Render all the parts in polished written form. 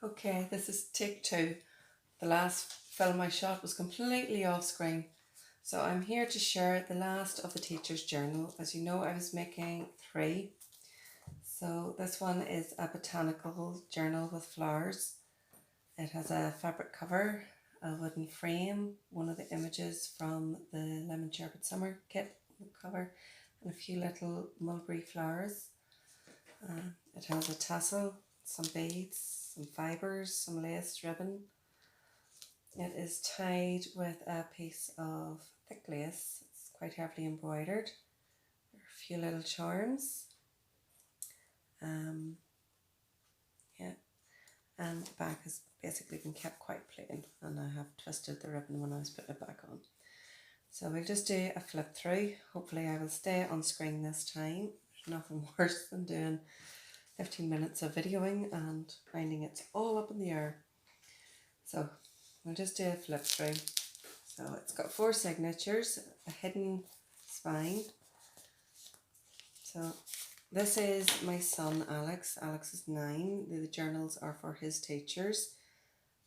Okay, this is take two. The last film I shot was completely off screen. So I'm here to share the last of the teacher's journal. As you know, I was making three. So this one is a botanical journal with flowers. It has a fabric cover, a wooden frame, one of the images from the Lemon Sherbet summer kit cover, and a few little mulberry flowers. It has a tassel, some beads, some fibres, some lace ribbon. It is tied with a piece of thick lace. It's quite heavily embroidered. There are a few little charms. Yeah, and the back has basically been kept quite plain, and I have twisted the ribbon when I was putting it back on. So we'll just do a flip through. Hopefully I will stay on screen this time. There's nothing worse than doing 15 minutes of videoing and finding it's all up in the air. So we'll just do a flip through. So it's got 4 signatures, a hidden spine. So this is my son Alex. Alex is 9. The journals are for his teachers.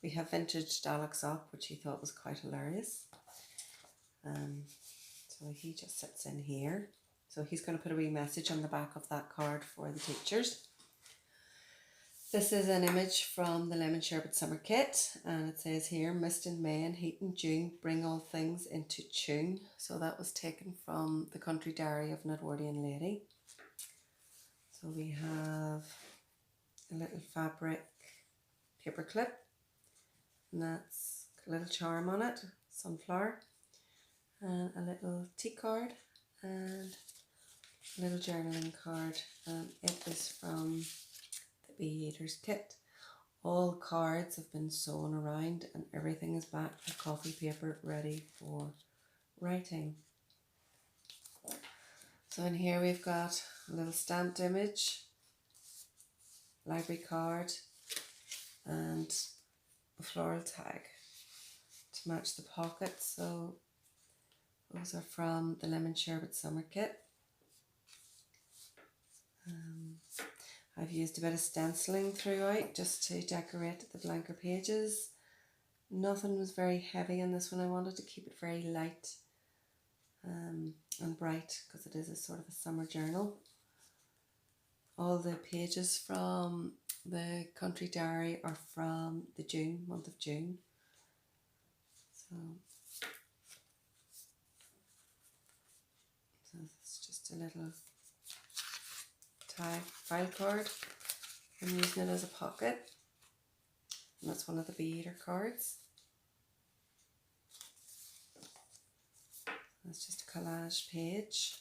We have vintaged Alex up, which he thought was quite hilarious. So he just sits in here. So he's going to put a wee message on the back of that card for the teachers. This is an image from the Lemon Sherbet summer kit, and it says here, mist in May and heat in June, bring all things into tune. So that was taken from the Country Diary of an Edwardian Lady. So we have a little fabric paper clip, and that's a little charm on it, sunflower, and a little tea card, and a little journaling card, and it is from the Bee Eaters kit. All cards have been sewn around and everything is back with coffee paper ready for writing. So in here we've got a little stamped image, library card, and a floral tag to match the pockets. So those are from the Lemon Sherbet summer kit. I've used a bit of stenciling throughout just to decorate the blanker pages. Nothing was very heavy in this one. I wanted to keep it very light and bright because it is a sort of a summer journal. All the pages from the Country Diary are from the month of June. So it's just a little tag file card. I'm using it as a pocket, and that's one of the Bee Eater cards. That's just a collage page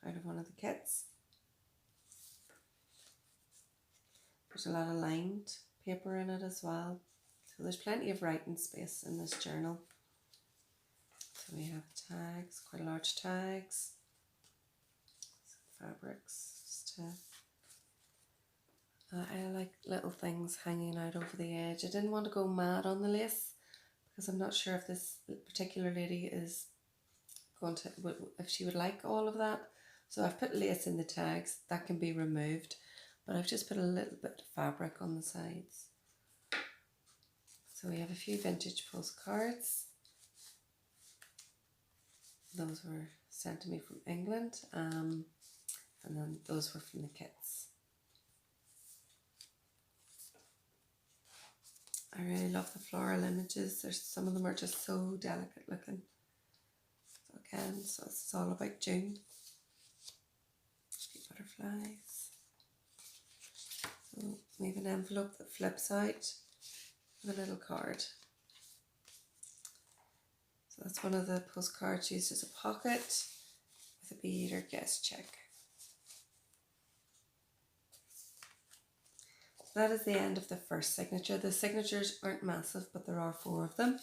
out of one of the kits. There's a lot of lined paper in it as well, so there's plenty of writing space in this journal. So we have tags, quite large tags, some fabrics. I like little things hanging out over the edge. I didn't want to go mad on the lace because I'm not sure if this particular lady is going to, if she would like all of that. So I've put lace in the tags, that can be removed, but I've just put a little bit of fabric on the sides. So we have a few vintage postcards. Those were sent to me from England, and then those were from the kits. I really love the floral images. Some of them are just so delicate looking. So again, so it's all about June. A few butterflies. So we have an envelope that flips out with a little card. So that's one of the postcards used as a pocket with a Bee Eater guest check. That is the end of the first signature. The signatures aren't massive, but there are 4 of them.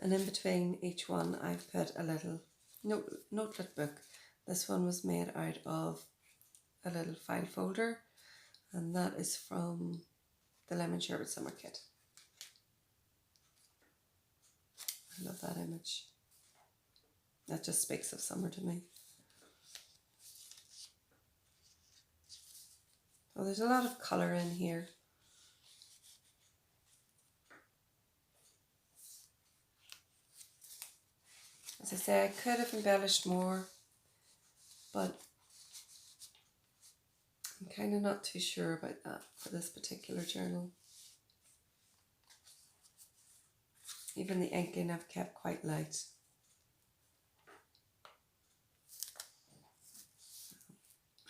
And in between each one, I've put a little notelet book. This one was made out of a little file folder, and that is from the Lemon Sherbet summer kit. I love that image. That just speaks of summer to me. So there's a lot of colour in here. As I say, I could have embellished more, but I'm kind of not too sure about that for this particular journal. Even the inking I've kept quite light.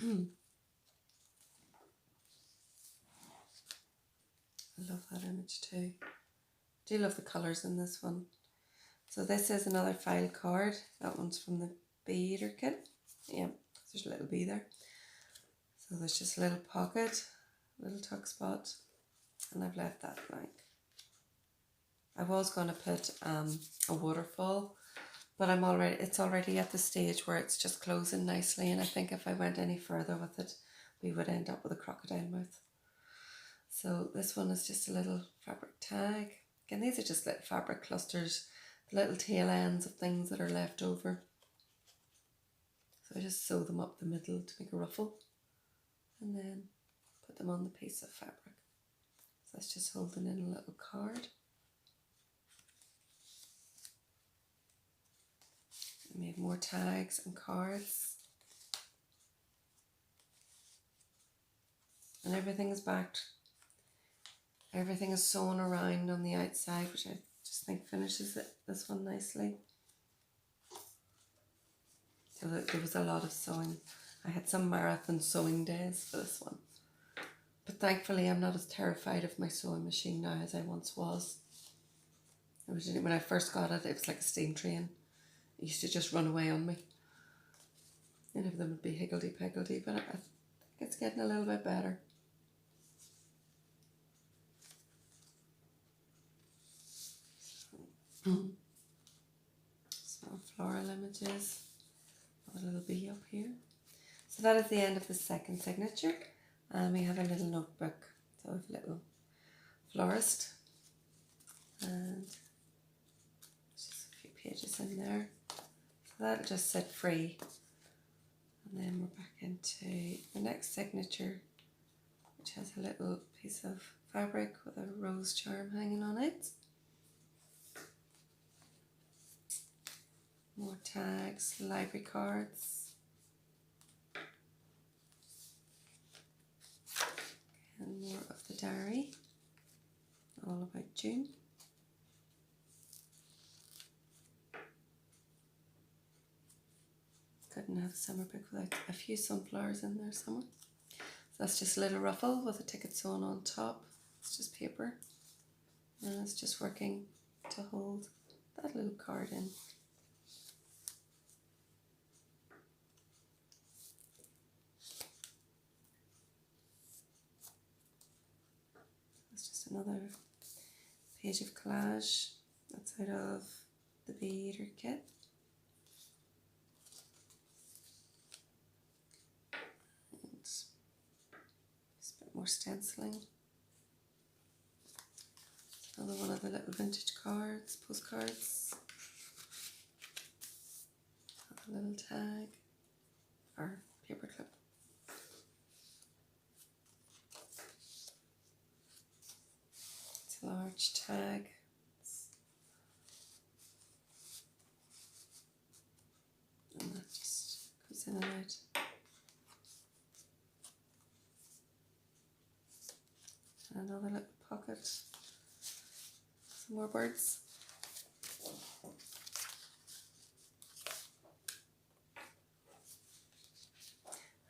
I love that image too. I do love the colours in this one. So this is another file card. That one's from the bee eater kit. Yeah, there's a little bee there. So there's just a little pocket, a little tuck spot, and I've left that blank. I was going to put a waterfall, but it's already at the stage where it's just closing nicely, and I think if I went any further with it, we would end up with a crocodile mouth. So this one is just a little fabric tag. Again, these are just little fabric clusters, the little tail ends of things that are left over. So I just sew them up the middle to make a ruffle, and then put them on the piece of fabric. So that's just holding in a little card. And we have more tags and cards. And everything is backed. Everything is sewn around on the outside, which I just think finishes this one nicely. So there was a lot of sewing. I had some marathon sewing days for this one. But thankfully I'm not as terrified of my sewing machine now as I once was. Originally when I first got it, it was like a steam train. It used to just run away on me. Any of them would be higgledy-piggledy, but I think it's getting a little bit better. Some floral images. A little bee up here. So that is the end of the second signature. And we have a little notebook. So we have a little florist. And just a few pages in there. So that'll just sit free. And then we're back into the next signature, which has a little piece of fabric with a rose charm hanging on it. More tags, library cards. And more of the diary, all about June. Couldn't have a summer book without a few sunflowers in there somewhere. So that's just a little ruffle with a ticket sewn on top. It's just paper. And it's just working to hold that little card in. Another page of collage that's out of the bee eater kit. And just a bit more stenciling. Another one of the little vintage cards, postcards. A little tag or paper clip. Large tag. And that just goes in and out. And another little pocket. Some more birds.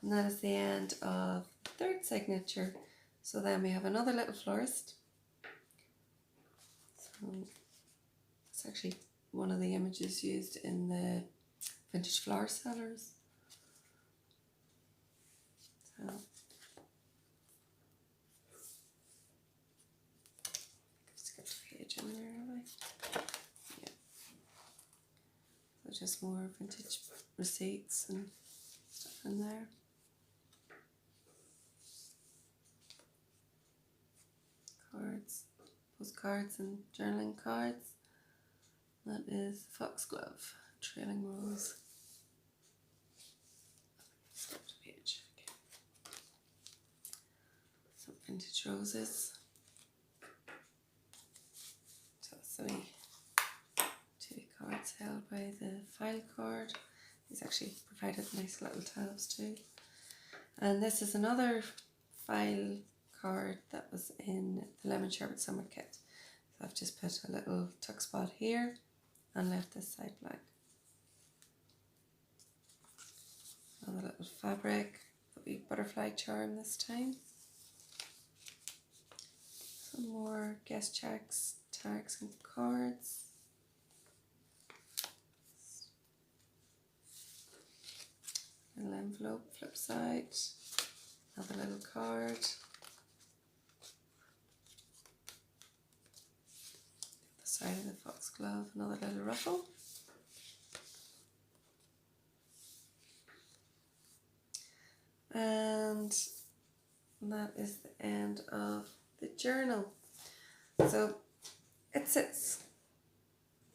And that is the end of the third signature. So then we have another little florist. It's actually one of the images used in the vintage flower sellers. So I've skipped a page in there, have I? Yeah. So just more vintage receipts and stuff in there. Cards. Postcards and journaling cards. That is Foxglove, Trailing Rose. Skipped a page. Okay. Some vintage roses. So that's a wee 2 card. It's held by the file card. He's actually provided nice little tabs too. And this is another file card that was in the Lemon Sherbet Summer Kit. So I've just put a little tuck spot here and left this side blank. Another little fabric, a wee butterfly charm this time. Some more guest checks, tags and cards. Little envelope, flip side, another little card. The side of the foxglove, another little ruffle. And that is the end of the journal. So it sits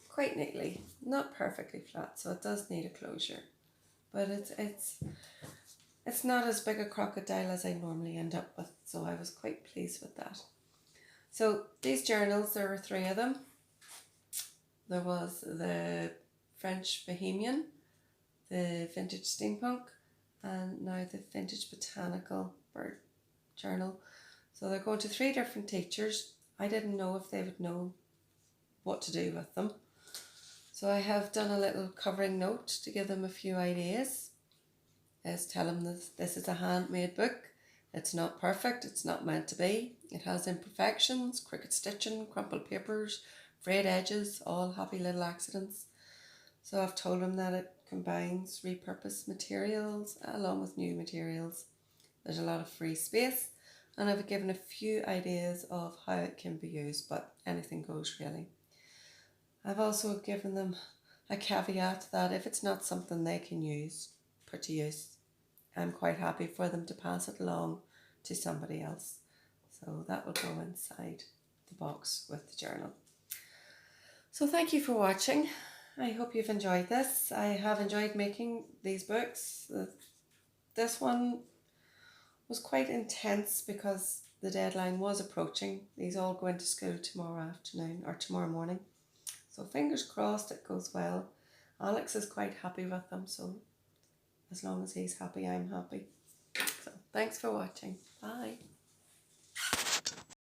quite neatly, not perfectly flat, so it does need a closure. But it's not as big a crocodile as I normally end up with, so I was quite pleased with that. So these journals, there were 3 of them. There was the French Bohemian, the Vintage Steampunk, and now the Vintage Botanical Bird Journal. So they're going to 3 different teachers. I didn't know if they would know what to do with them. So I have done a little covering note to give them a few ideas. As tell them this is a handmade book. It's not perfect, it's not meant to be. It has imperfections, crooked stitching, crumpled papers, frayed edges, all happy little accidents. So I've told them that it combines repurposed materials along with new materials. There's a lot of free space, and I've given a few ideas of how it can be used, but anything goes really. I've also given them a caveat that if it's not something they can put to use, I'm quite happy for them to pass it along to somebody else. So that will go inside the box with the journal. So thank you for watching. I hope you've enjoyed this. I have enjoyed making these books. This one was quite intense because the deadline was approaching. These all go into school tomorrow afternoon or tomorrow morning. So fingers crossed it goes well. Alex is quite happy with them, so as long as he's happy, I'm happy. So thanks for watching. Bye.